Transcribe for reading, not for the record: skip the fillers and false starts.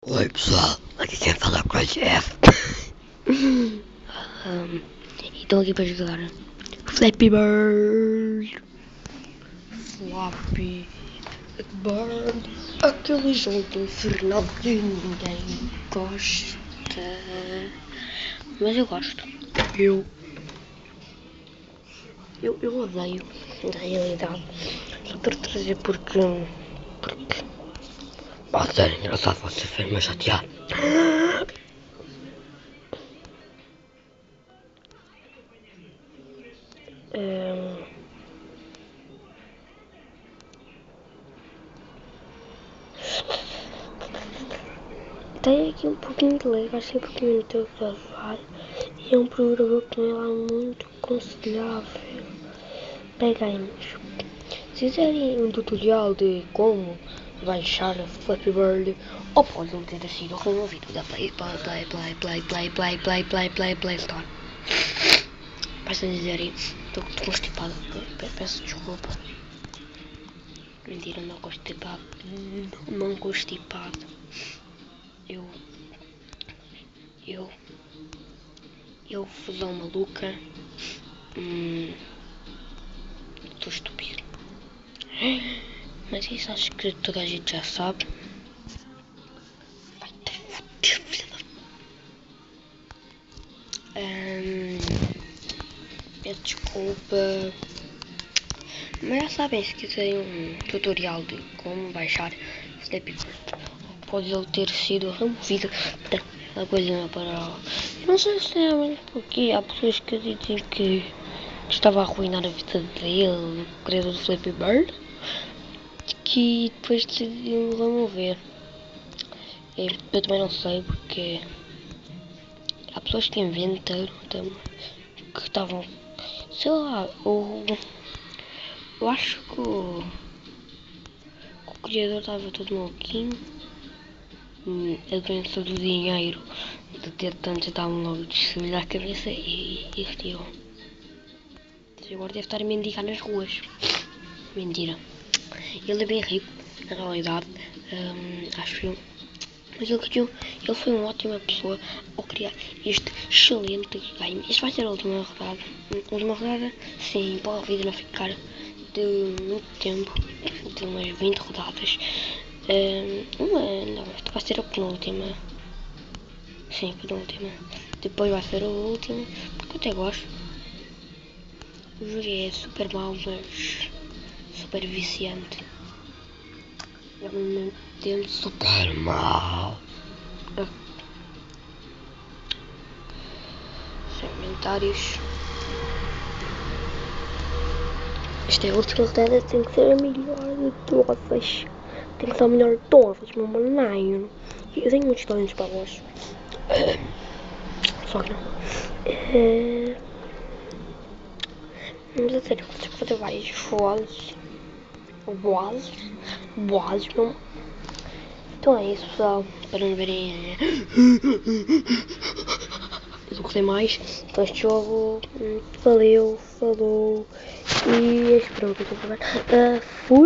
Oi pessoal, aqui quem fala com a Jeff. Estou aqui para jogar Flappy Bird. Flappy Bird, aquele jogo infernal que ninguém gosta. Mas eu gosto. Eu odeio, na realidade. Só para trazer porque pode ser engraçado, você fez-me chatear. Tem aqui um pouquinho de lag, acho que é porque eu estou a gravar. E é um programador que não é lá muito aconselhável para games. Se quiserem um tutorial de como baixar a Flappy Bird, ou podem ter sido removido da Play Store. Basta dizerem, estou constipado, peço desculpa. Mentira, não constipado. Não constipado. Eu fusão maluca. Estou estúpido. Mas isso acho que toda a gente já sabe. Vai te fuder, filha da... Desculpa. Mas já sabem, se quiserem um tutorial de como baixar Flappy Bird, pode ele ter sido removido da coisa para... Não sei se é porque há pessoas que dizem que estava a arruinar a vida dele, o criador do Flappy Bird, que depois decidiu remover. Eu também não sei porque há pessoas que inventam que estavam, sei lá, eu acho que o criador estava todo maluquinho. A doença do dinheiro, de ter tantos downloads, subiu à cabeça e retirou. Agora deve estar a mendigar nas ruas. Mentira. Ele é bem rico, na realidade, acho eu. Mas ele foi uma ótima pessoa ao criar este excelente game. Isto vai ser a última rodada. A última rodada, sim, para a vida não ficar de muito tempo, de umas 20 rodadas. Não, esta vai ser a penúltima. Sim, a penúltima. Depois vai ser a última, porque eu até gosto. O jogo é super mau, mas super viciante. É ao mesmo tempo super mau. Sem comentários. Esta é a última rodada, tem que ser a melhor de todas. Tem que ser a melhor de todas, meu maninho. Eu tenho muitos talentos para vós. Só que não. Mas a sério, vocês podem fazer várias vozes, não. Então é isso, pessoal. Para não verem. Eu não gostei mais. Então este jogo. Valeu, falou. E espero que eu estou a falar. Fui.